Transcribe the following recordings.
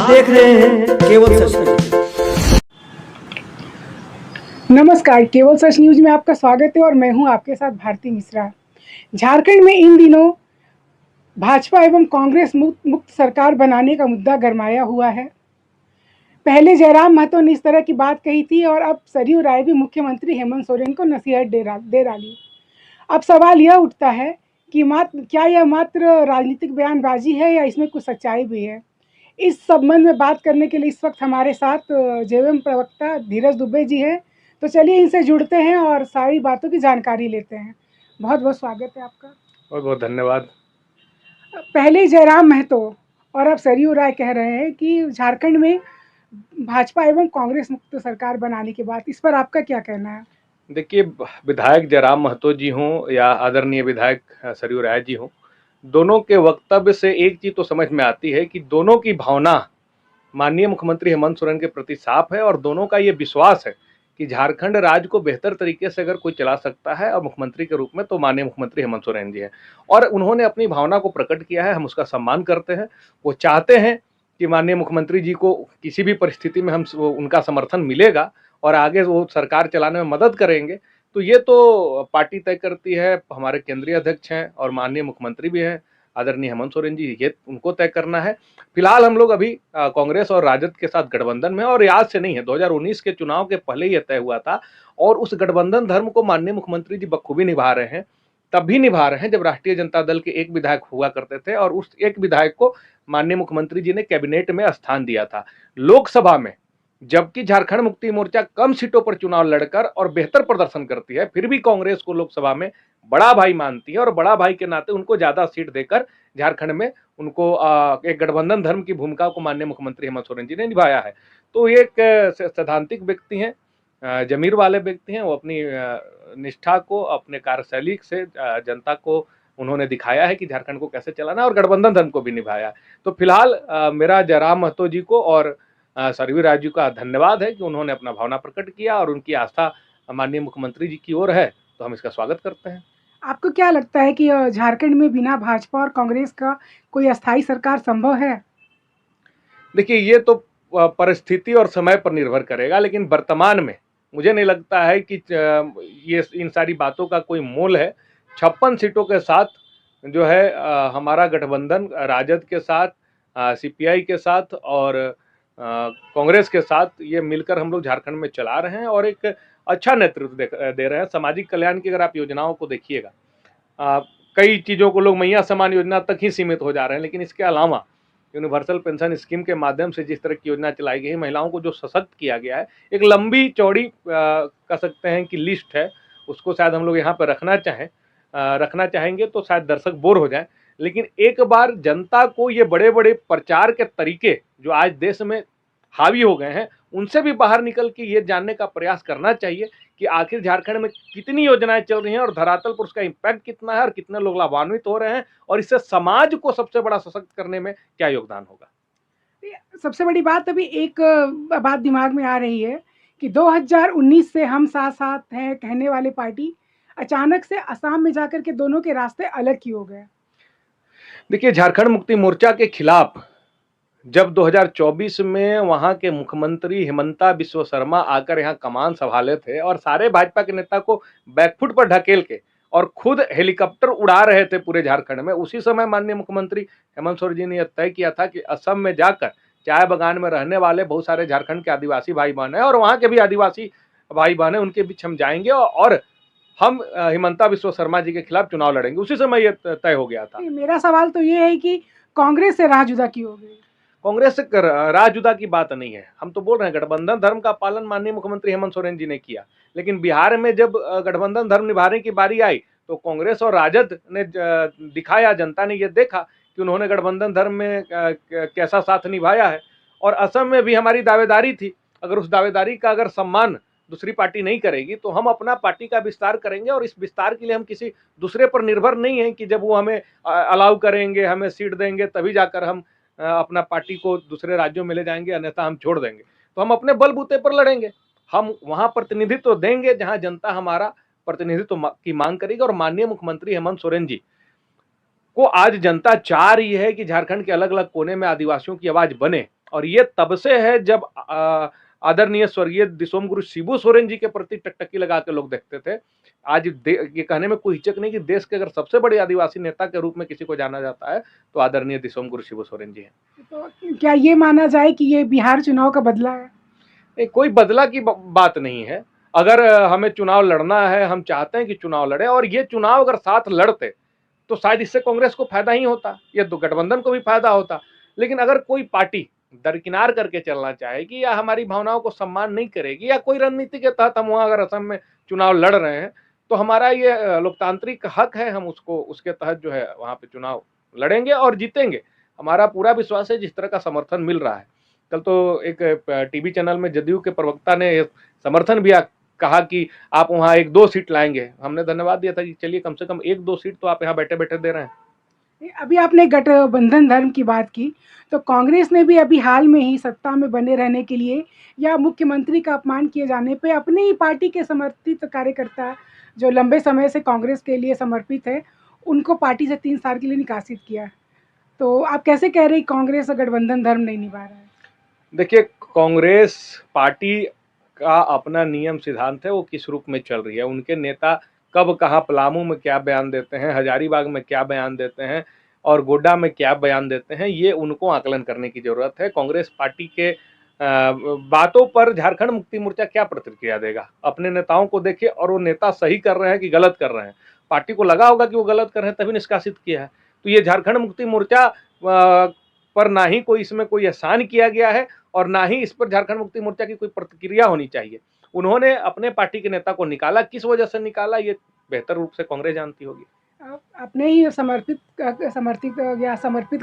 देख रहे हैं केवल सच न्यूज। नमस्कार, केवल सच न्यूज में आपका स्वागत है और मैं हूं आपके साथ भारती मिश्रा। झारखंड में इन दिनों भाजपा एवं कांग्रेस मुक्त सरकार बनाने का मुद्दा गरमाया हुआ है। पहले जयराम महतो ने इस तरह की बात कही थी और अब सरयू राय भी मुख्यमंत्री हेमंत सोरेन को नसीहत दे डाली। अब सवाल यह उठता है कि क्या यह मात्र राजनीतिक बयानबाजी है या इसमें कुछ सच्चाई भी है। इस संबंध में बात करने के लिए इस वक्त हमारे साथ जेवीएम प्रवक्ता धीरज दुबे जी हैं। तो चलिए इनसे जुड़ते हैं और सारी बातों की जानकारी लेते हैं। बहुत बहुत स्वागत है आपका। बहुत बहुत धन्यवाद। पहले जयराम महतो और अब सरयू राय कह रहे हैं कि झारखंड में भाजपा एवं कांग्रेस मुक्त सरकार बनाने की बात, इस पर आपका क्या कहना है? देखिए, विधायक जयराम महतो जी हों या आदरणीय विधायक सरयू राय जी हों, दोनों के वक्तव्य से एक चीज तो समझ में आती है कि दोनों की भावना माननीय मुख्यमंत्री हेमंत सोरेन के प्रति साफ है और दोनों का ये विश्वास है कि झारखंड राज्य को बेहतर तरीके से अगर कोई चला सकता है और मुख्यमंत्री के रूप में तो माननीय मुख्यमंत्री हेमंत सोरेन जी हैं। और उन्होंने अपनी भावना को प्रकट किया है, हम उसका सम्मान करते हैं। वो चाहते हैं कि माननीय मुख्यमंत्री जी को किसी भी परिस्थिति में हम उनका समर्थन मिलेगा और आगे वो सरकार चलाने में मदद करेंगे। तो ये तो पार्टी तय करती है, हमारे केंद्रीय अध्यक्ष हैं और माननीय मुख्यमंत्री भी हैं आदरणीय हेमंत सोरेन जी, ये उनको तय करना है। फिलहाल हम लोग अभी कांग्रेस और राजद के साथ गठबंधन में, और याद से नहीं है, 2019 के चुनाव के पहले ही तय हुआ था और उस गठबंधन धर्म को माननीय मुख्यमंत्री जी बखूबी निभा रहे हैं। तब भी निभा रहे हैं जब राष्ट्रीय जनता दल के एक विधायक हुआ करते थे और उस एक विधायक को माननीय मुख्यमंत्री जी ने कैबिनेट में स्थान दिया था। लोकसभा में जबकि झारखंड मुक्ति मोर्चा कम सीटों पर चुनाव लड़कर और बेहतर प्रदर्शन करती है, फिर भी कांग्रेस को लोकसभा में बड़ा भाई मानती है और बड़ा भाई के नाते उनको ज्यादा सीट देकर झारखंड में उनको एक गठबंधन धर्म की भूमिका को माननीय मुख्यमंत्री हेमंत सोरेन जी ने निभाया है। तो ये एक सैद्धांतिक व्यक्ति हैं, जमीर वाले व्यक्ति हैं। वो अपनी निष्ठा को, अपने कार्यशैली से जनता को उन्होंने दिखाया है कि झारखंड को कैसे चलाना है और गठबंधन धर्म को भी निभाया है। तो फिलहाल मेरा जयराम महतो जी को और सरयू राय जी का धन्यवाद है कि उन्होंने अपना भावना प्रकट किया और उनकी आस्था माननीय मुख्यमंत्री जी की ओर है, तो हम इसका स्वागत करते हैं। आपको क्या लगता है कि झारखंड में बिना भाजपा और कांग्रेस का कोई अस्थायी सरकार संभव है? देखिए, ये तो परिस्थिति और समय पर निर्भर करेगा, लेकिन वर्तमान में मुझे नहीं लगता है कि ये इन सारी बातों का कोई मोल है। 56 सीटों के साथ जो है हमारा गठबंधन राजद के साथ, सीपीआई के साथ और कांग्रेस के साथ ये मिलकर हम लोग झारखंड में चला रहे हैं और एक अच्छा नेतृत्व दे रहे हैं। सामाजिक कल्याण की अगर आप योजनाओं को देखिएगा, कई चीज़ों को लोग मैया समान योजना तक ही सीमित हो जा रहे हैं, लेकिन इसके अलावा यूनिवर्सल पेंशन स्कीम के माध्यम से जिस तरह की योजना चलाई गई है, महिलाओं को जो सशक्त किया गया है, एक लंबी चौड़ी कह सकते हैं कि लिस्ट है। उसको शायद हम लोग यहाँ पर रखना चाहेंगे तो शायद दर्शक बोर हो जाए, लेकिन एक बार जनता को ये बड़े बड़े प्रचार के तरीके जो आज देश में हावी हो गए हैं, उनसे भी बाहर निकल के ये जानने का प्रयास करना चाहिए कि आखिर झारखंड में कितनी योजनाएं चल रही हैं और धरातल पर उसका इम्पैक्ट कितना है और कितने लोग लाभान्वित हो रहे हैं और इससे समाज को सबसे बड़ा सशक्त करने में क्या योगदान होगा। सबसे बड़ी बात अभी एक बात दिमाग में आ रही है कि 2019 से हम साथ साथ हैं कहने वाले पार्टी अचानक से असम में जाकर के दोनों के रास्ते अलग क्यों हो गए? देखिए, झारखंड मुक्ति मोर्चा के खिलाफ जब 2024 में वहां के मुख्यमंत्री हिमंता बिस्वा शर्मा आकर यहाँ कमान संभाले थे और सारे भाजपा के नेता को बैकफुट पर ढकेल के और खुद हेलीकॉप्टर उड़ा रहे थे पूरे झारखंड में, उसी समय माननीय मुख्यमंत्री हेमंत सोरेन जी ने यह तय किया था कि असम में जाकर चाय बगान में रहने वाले बहुत सारे झारखंड के आदिवासी भाई बहन है और वहाँ के भी आदिवासी भाई बहन है, उनके बीच हम जाएंगे और हम हिमंता बिस्वा शर्मा जी के खिलाफ चुनाव लड़ेंगे। उसी समय यह तय हो गया था। मेरा सवाल तो ये है कि कांग्रेस से राह जुदा क्यों हो गई? कांग्रेस से राह जुदा की बात नहीं है। हम तो बोल रहे हैं गठबंधन धर्म का पालन माननीय मुख्यमंत्री हेमंत सोरेन जी ने किया, लेकिन बिहार में जब गठबंधन धर्म निभाने की बारी आई तो कांग्रेस और राजद ने दिखाया, जनता ने ये देखा कि उन्होंने गठबंधन धर्म में कैसा साथ निभाया है। और असम में भी हमारी दावेदारी थी, अगर उस दावेदारी का अगर सम्मान दूसरी पार्टी नहीं करेगी तो हम अपना पार्टी का विस्तार करेंगे और इस विस्तार के लिए हम किसी दूसरे पर निर्भर नहीं है कि जब वो हमें अलाउ करेंगे, हमें सीट देंगे तभी जाकर हम अपना पार्टी को दूसरे राज्यों में ले जाएंगे, अन्यथा हम छोड़ देंगे। तो हम अपने बलबूते पर लड़ेंगे, हम वहां प्रतिनिधित्व देंगे जहां जनता हमारा प्रतिनिधित्व की मांग करेगी। और माननीय मुख्यमंत्री हेमंत सोरेन जी को आज जनता चाह रही है कि झारखंड के अलग अलग कोने में आदिवासियों की आवाज बने, और ये तब से है जब आदरणीय स्वर्गीय दिसोम गुरु शिबू सोरेन जी के प्रति टकटकी लगा के लोग देखते थे। आज ये कहने में कोई हिचक नहीं कि देश के अगर सबसे बड़े आदिवासी नेता के रूप में किसी को जाना जाता है तो आदरणीय दिसोम गुरु शिबू सोरेन जी हैं। तो क्या ये माना जाए कि ये बिहार चुनाव का बदला है? नहीं, कोई बदला की बात नहीं है। अगर हमें चुनाव लड़ना है, हम चाहते हैं कि चुनाव लड़े, और ये चुनाव अगर साथ लड़ते तो शायद इससे कांग्रेस को फायदा ही होता, ये तो गठबंधन को भी फायदा होता। लेकिन अगर कोई पार्टी दरकिनार करके चलना चाहेगी या हमारी भावनाओं को सम्मान नहीं करेगी या कोई रणनीति के तहत हम वहां अगर असम में चुनाव लड़ रहे हैं तो हमारा ये लोकतांत्रिक हक है, हम उसको उसके तहत जो है वहां पे चुनाव लड़ेंगे और जीतेंगे। हमारा पूरा विश्वास है जिस तरह का समर्थन मिल रहा है। कल तो एक टीवी चैनल में जदयू के प्रवक्ता ने समर्थन भी कहा कि आप वहां 1-2 सीट लाएंगे। हमने धन्यवाद दिया था कि चलिए कम से कम 1-2 सीट तो आप यहाँ बैठे बैठे दे रहे हैं। अभी आपने गठबंधन धर्म की बात की, तो कांग्रेस ने भी अभी हाल में ही सत्ता में बने रहने के लिए या मुख्यमंत्री का अपमान किए जाने पे अपने ही पार्टी के समर्थित कार्यकर्ता जो लंबे समय से कांग्रेस के लिए समर्पित है, उनको पार्टी से 3 साल के लिए निकासित किया। तो आप कैसे कह रहे हैं कांग्रेस गठबंधन धर्म नहीं निभा रहा है? देखिए, कांग्रेस पार्टी का अपना नियम सिद्धांत है, वो किस रूप में चल रही है, उनके नेता कब कहाँ पलामू में क्या बयान देते हैं, हजारीबाग में क्या बयान देते हैं और गोड्डा में क्या बयान देते हैं, ये उनको आकलन करने की जरूरत है। कांग्रेस पार्टी के बातों पर झारखंड मुक्ति मोर्चा क्या प्रतिक्रिया देगा? अपने नेताओं को देखिए, और वो नेता सही कर रहे हैं कि गलत कर रहे हैं। पार्टी को लगा होगा कि वो गलत कर रहे हैं तभी निष्कासित किया है। तो ये झारखंड मुक्ति मोर्चा पर ना ही कोई इसमें कोई एहसान किया गया है और ना ही इस पर झारखंड मुक्ति मोर्चा की कोई प्रतिक्रिया होनी चाहिए। उन्होंने अपने पार्टी के नेता को निकाला, किस वजह से निकाला ये बेहतर रूप से कांग्रेस जानती होगी। अपने ही समर्पित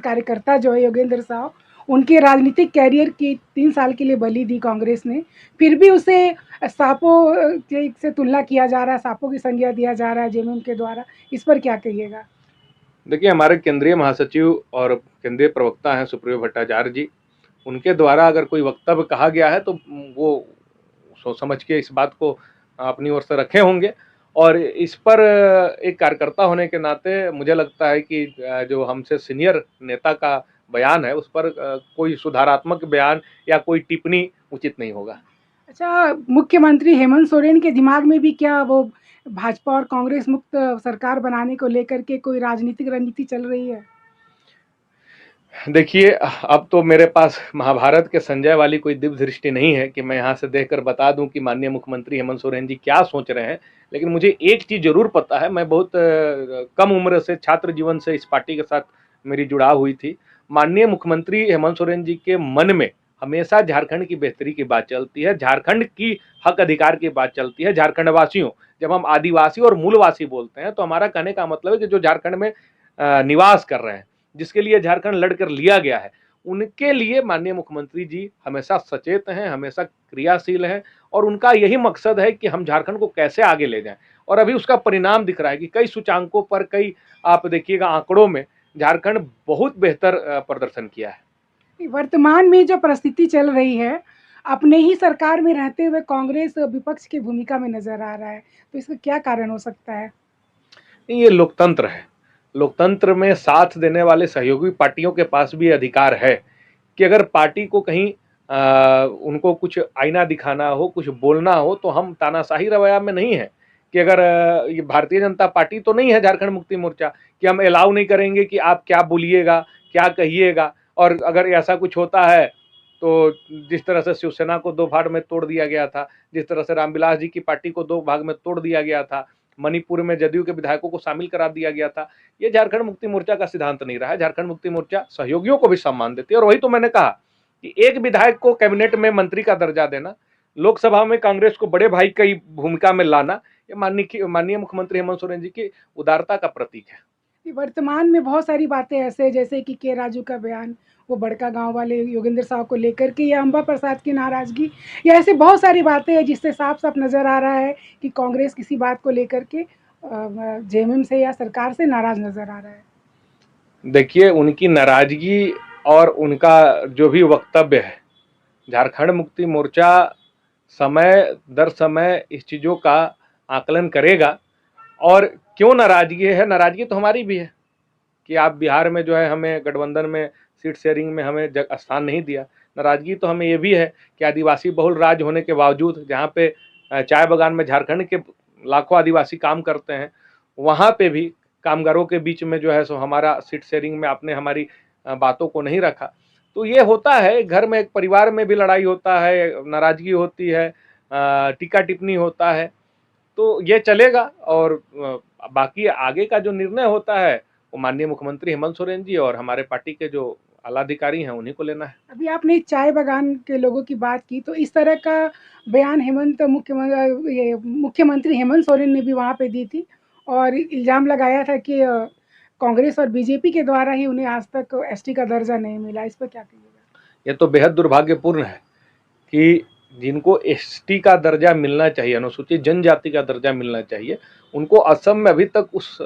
कार्यकर्ता जो है योगेंद्र साव, उनके राजनीतिक कैरियर की 3 साल के लिए बलि दी कांग्रेस ने, फिर भी उसे सांपों से तुलना किया जा रहा है, सांपों की संज्ञा दिया जा रहा है जेएमएम के द्वारा। इस पर क्या कहिएगा? देखिए, हमारे केंद्रीय महासचिव और केंद्रीय प्रवक्ता हैं सुप्रियो भट्टाचार्य जी, उनके द्वारा अगर कोई वक्तव्य कहा गया है तो वो सोच समझ के इस बात को अपनी ओर से रखे होंगे। और इस पर एक कार्यकर्ता होने के नाते मुझे लगता है कि जो हमसे सीनियर नेता का बयान है उस पर कोई सुधारात्मक बयान या कोई टिप्पणी उचित नहीं होगा। अच्छा, मुख्यमंत्री हेमंत सोरेन के दिमाग में भी क्या वो भाजपा और कांग्रेस मुक्त सरकार बनाने को लेकर के कोई राजनीतिक रणनीति चल रही है? देखिए, अब तो मेरे पास महाभारत के संजय वाली कोई दिव्य दृष्टि नहीं है कि मैं यहाँ से देखकर बता दूं कि माननीय मुख्यमंत्री हेमंत सोरेन जी क्या सोच रहे हैं। लेकिन मुझे एक चीज़ जरूर पता है, मैं बहुत कम उम्र से छात्र जीवन से इस पार्टी के साथ मेरी जुड़ाव हुई थी। माननीय मुख्यमंत्री हेमंत सोरेन जी के मन में हमेशा झारखंड की बेहतरी की बात चलती है, झारखंड की हक अधिकार की बात चलती है। झारखंड वासियों, जब हम आदिवासी और मूलवासी बोलते हैं तो हमारा कहने का मतलब है कि जो झारखंड में निवास कर रहे हैं, जिसके लिए झारखंड लड़कर लिया गया है, उनके लिए माननीय मुख्यमंत्री जी हमेशा सचेत हैं, हमेशा क्रियाशील हैं और उनका यही मकसद है कि हम झारखंड को कैसे आगे ले जाएं। और अभी उसका परिणाम दिख रहा है कि कई सूचांकों पर, कई आप देखिएगा आंकड़ों में झारखंड बहुत बेहतर प्रदर्शन किया है। वर्तमान में जो परिस्थिति चल रही है, अपने ही सरकार में रहते हुए कांग्रेस विपक्ष की भूमिका में नजर आ रहा है, तो इसका क्या कारण हो सकता है? ये लोकतंत्र है। लोकतंत्र में साथ देने वाले सहयोगी पार्टियों के पास भी अधिकार है कि अगर पार्टी को कहीं उनको कुछ आईना दिखाना हो, कुछ बोलना हो, तो हम तानाशाही रवैया में नहीं है कि अगर ये भारतीय जनता पार्टी तो नहीं है झारखंड मुक्ति मोर्चा कि हम अलाउ नहीं करेंगे कि आप क्या बोलिएगा, क्या कहिएगा। और अगर ऐसा कुछ होता है तो जिस तरह से शिवसेना को 2 भाग में तोड़ दिया गया था, जिस तरह से रामविलास जी की पार्टी को 2 भाग में तोड़ दिया गया था, मणिपुर में जदयू के विधायकों को शामिल करा दिया गया था, ये झारखंड मुक्ति मोर्चा का सिद्धांत नहीं रहा है। झारखंड मुक्ति मोर्चा सहयोगियों को भी सम्मान देती है और वही तो मैंने कहा कि एक विधायक को कैबिनेट में मंत्री का दर्जा देना, लोकसभा में कांग्रेस को बड़े भाई की भूमिका में लाना, ये माननीय मुख्यमंत्री हेमंत सोरेन जी की उदारता का प्रतीक है। वर्तमान में बहुत सारी बातें ऐसे जैसे कि के राजू का बयान, वो बड़का गांव वाले योगेंद्र साहब को लेकर के, या अंबा प्रसाद की नाराजगी, या ऐसे बहुत सारी बातें हैं जिससे साफ साफ नजर आ रहा है कि कांग्रेस किसी बात को लेकर के जेएमएम से या सरकार से नाराज नजर आ रहा है। देखिए, उनकी नाराजगी और उनका जो भी वक्तव्य है, झारखंड मुक्ति मोर्चा समय दर समय इस चीज़ों का आकलन करेगा। और क्यों नाराजगी है? नाराजगी तो हमारी भी है कि आप बिहार में जो है हमें गठबंधन में सीट शेयरिंग में हमें स्थान नहीं दिया। नाराजगी तो हमें ये भी है कि आदिवासी बहुल राज्य होने के बावजूद जहाँ पे चाय बागान में झारखंड के लाखों आदिवासी काम करते हैं, वहाँ पे भी कामगारों के बीच में जो है सो हमारा सीट शेयरिंग में आपने हमारी बातों को नहीं रखा। तो ये होता है, घर में एक परिवार में भी लड़ाई होता है, नाराजगी होती है, टीका टिप्पणी होता है, तो ये चलेगा। और बाकी आगे का जो निर्णय होता है वो माननीय मुख्यमंत्री हेमंत सोरेन जी और हमारे पार्टी के जो आलाधिकारी हैं उन्हीं को लेना है। अभी आपने चाय बागान के लोगों की बात की, तो इस तरह का बयान मुख्यमंत्री हेमंत सोरेन ने भी वहाँ पे दी थी और इल्ज़ाम लगाया था कि कांग्रेस और बीजेपी के द्वारा ही उन्हें आज तक एसटी का दर्जा नहीं मिला। इस पर क्या कहिएगा? ये तो बेहद दुर्भाग्यपूर्ण है कि जिनको एसटी का दर्जा मिलना चाहिए, अनुसूचित जनजाति का दर्जा मिलना चाहिए, उनको असम में अभी तक उस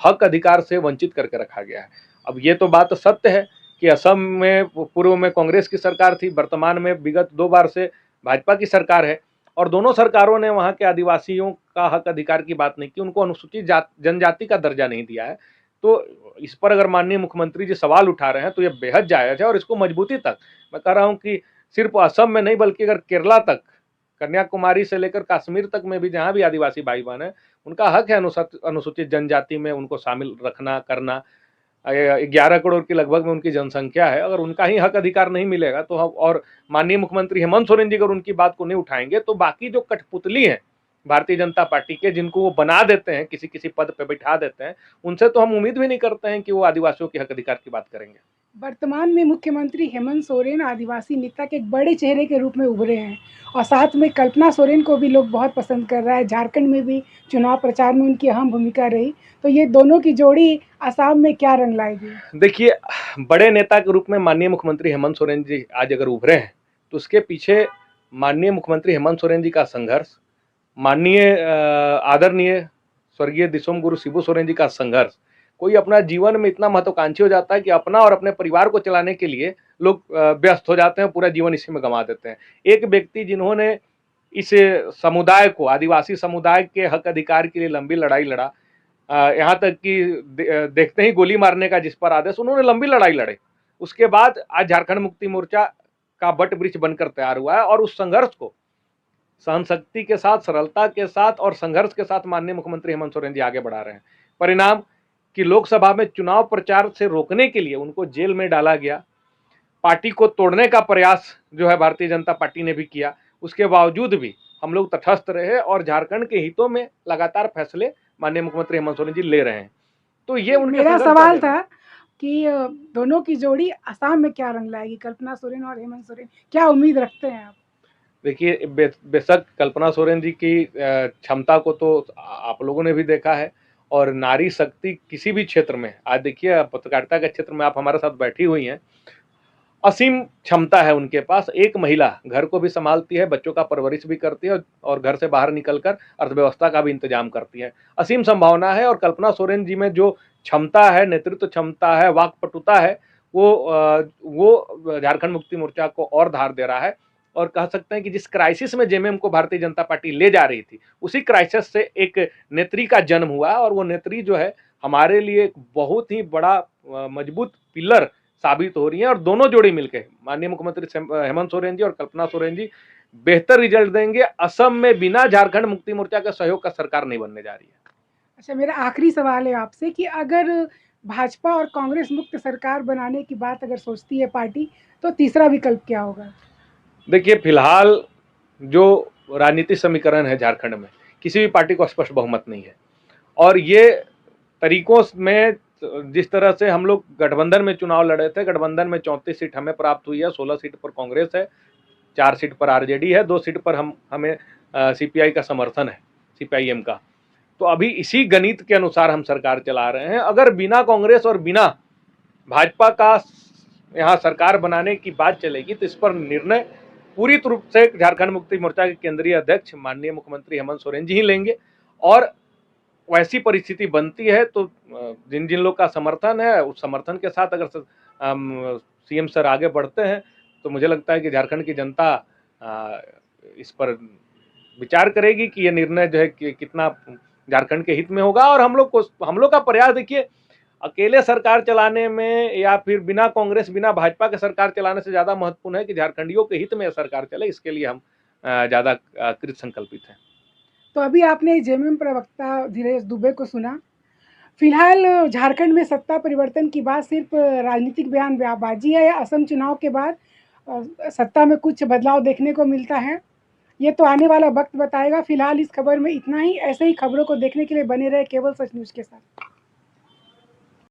हक अधिकार से वंचित करके रखा गया है। अब ये तो बात सत्य है कि असम में पूर्व में कांग्रेस की सरकार थी, वर्तमान में विगत 2 बार से भाजपा की सरकार है और दोनों सरकारों ने वहाँ के आदिवासियों का हक अधिकार की बात नहीं की, उनको अनुसूचित जनजाति का दर्जा नहीं दिया है। तो इस पर अगर माननीय मुख्यमंत्री जी सवाल उठा रहे हैं तो ये बेहद जायज़ है और इसको मजबूती तक, मैं कह रहा हूँ कि सिर्फ असम में नहीं बल्कि अगर केरला तक, कन्याकुमारी से लेकर कश्मीर तक में भी जहाँ भी आदिवासी भाई बहन है, उनका हक है अनुसूचित जनजाति में उनको शामिल रखना करना। 11 करोड़ की लगभग में उनकी जनसंख्या है, अगर उनका ही हक अधिकार नहीं मिलेगा तो हम, और माननीय मुख्यमंत्री हेमंत सोरेन जी अगर उनकी बात को नहीं उठाएंगे तो बाकी जो कठपुतली हैं भारतीय जनता पार्टी के, जिनको वो बना देते हैं, किसी किसी पद पे बैठा देते हैं, उनसे तो हम उम्मीद भी नहीं करते हैं कि वो आदिवासियों के हक अधिकार की बात करेंगे। वर्तमान में मुख्यमंत्री हेमंत सोरेन आदिवासी नेता के एक बड़े चेहरे के रूप में उभरे हैं और साथ में कल्पना सोरेन को भी लोग बहुत पसंद कर रहा है। झारखंड में भी चुनाव प्रचार में उनकी अहम भूमिका रही, तो ये दोनों की जोड़ी असम में क्या रंग लाएगी? देखिए, बड़े नेता के रूप में माननीय मुख्यमंत्री हेमंत सोरेन जी आज अगर उभरे हैं तो उसके पीछे माननीय मुख्यमंत्री हेमंत सोरेन जी का संघर्ष, माननीय आदरणीय स्वर्गीय दिसोम गुरु शिबू सोरेन जी का संघर्ष। कोई अपना जीवन में इतना महत्वाकांक्षी हो जाता है कि अपना और अपने परिवार को चलाने के लिए लोग व्यस्त हो जाते हैं, पूरा जीवन इसी में गंवा देते हैं। एक व्यक्ति जिन्होंने इस समुदाय को, आदिवासी समुदाय के हक अधिकार के लिए लंबी लड़ाई लड़ा, यहाँ तक कि देखते ही गोली मारने का जिस पर आदेश, उन्होंने लंबी लड़ाई लड़े। उसके बाद आज झारखंड मुक्ति मोर्चा का वट वृक्ष बनकर तैयार हुआ है और उस संघर्ष को सहनशक्ति के साथ, सरलता के साथ और संघर्ष के साथ माननीय मुख्यमंत्री हेमंत सोरेन जी आगे बढ़ा रहे हैं। परिणाम कि लोकसभा में चुनाव प्रचार से रोकने के लिए उनको जेल में डाला गया, पार्टी को तोड़ने का प्रयास जो है भारतीय जनता पार्टी ने भी किया, उसके बावजूद भी हम लोग तटस्थ रहे और झारखंड के हितों में लगातार फैसले माननीय मुख्यमंत्री हेमंत सोरेन जी ले रहे हैं। तो ये उनके मेरा संघर्ष का सवाल जरिया। था कि दोनों की जोड़ी असम में क्या रंग लाएगी, कल्पना सोरेन और हेमंत सोरेन, क्या उम्मीद रखते हैं आप? देखिए, बेशक कल्पना सोरेन जी की क्षमता को तो आप लोगों ने भी देखा है और नारी शक्ति किसी भी क्षेत्र में, आज देखिए पत्रकारिता के क्षेत्र में आप हमारे साथ बैठी हुई हैं, असीम क्षमता है उनके पास। एक महिला घर को भी संभालती है, बच्चों का परवरिश भी करती है और घर से बाहर निकलकर अर्थव्यवस्था का भी इंतजाम करती है। असीम संभावना है और कल्पना सोरेन जी में जो क्षमता है, नेतृत्व क्षमता है, वाक्पटुता है, वो झारखंड मुक्ति मोर्चा को और धार दे रहा है। और कह सकते हैं कि जिस क्राइसिस में जेएमएम को भारतीय जनता पार्टी ले जा रही थी, उसी क्राइसिस से एक नेत्री का जन्म हुआ और वो नेत्री जो है हमारे लिए एक बहुत ही बड़ा मजबूत पिलर साबित हो रही है। और दोनों जोड़ी मिलकर माननीय मुख्यमंत्री हेमंत सोरेन जी और कल्पना सोरेन जी बेहतर रिजल्ट देंगे। असम में बिना झारखंड मुक्ति मोर्चा के सहयोग का सरकार नहीं बनने जा रही है। अच्छा, मेरा आखिरी सवाल है आपसे कि अगर भाजपा और कांग्रेस मुक्त सरकार बनाने की बात अगर सोचती है पार्टी, तो तीसरा विकल्प क्या होगा? देखिए, फिलहाल जो राजनीतिक समीकरण है झारखंड में, किसी भी पार्टी को स्पष्ट बहुमत नहीं है और ये तरीकों में जिस तरह से हम लोग गठबंधन में चुनाव लड़े थे, गठबंधन में 34 सीट हमें प्राप्त हुई है, 16 सीट पर कांग्रेस है, 4 सीट पर आरजेडी है, 2 सीट पर हमें सीपीआई का समर्थन है, सीपीआईएम का। तो अभी इसी गणित के अनुसार हम सरकार चला रहे हैं। अगर बिना कांग्रेस और बिना भाजपा का यहाँ सरकार बनाने की बात चलेगी तो इस पर निर्णय पूरी रूप से झारखंड मुक्ति मोर्चा के केंद्रीय अध्यक्ष माननीय मुख्यमंत्री हेमंत सोरेन जी ही लेंगे। और वैसी परिस्थिति बनती है तो जिन जिन लोग का समर्थन है, उस समर्थन के साथ अगर सीएम सर आगे बढ़ते हैं तो मुझे लगता है कि झारखंड की जनता इस पर विचार करेगी कि ये निर्णय जो है कि कितना झारखंड के हित में होगा। और हम लोग का प्रयास देखिए, अकेले सरकार चलाने में या फिर बिना कांग्रेस बिना भाजपा के सरकार चलाने से ज्यादा महत्वपूर्ण है कि झारखंडियों के हित में यह सरकार चले। इसके लिए हम ज्यादा कृत संकल्पित हैं। तो अभी आपने जेएमएम प्रवक्ता धीरेश दुबे को सुना। फिलहाल झारखंड में सत्ता परिवर्तन की बात सिर्फ राजनीतिक बयानबाजी है या असम चुनाव के बाद सत्ता में कुछ बदलाव देखने को मिलता है, ये तो आने वाला वक्त बताएगा। फिलहाल इस खबर में इतना ही। ऐसे ही खबरों को देखने के लिए बने रहे केवल सच न्यूज़ के साथ।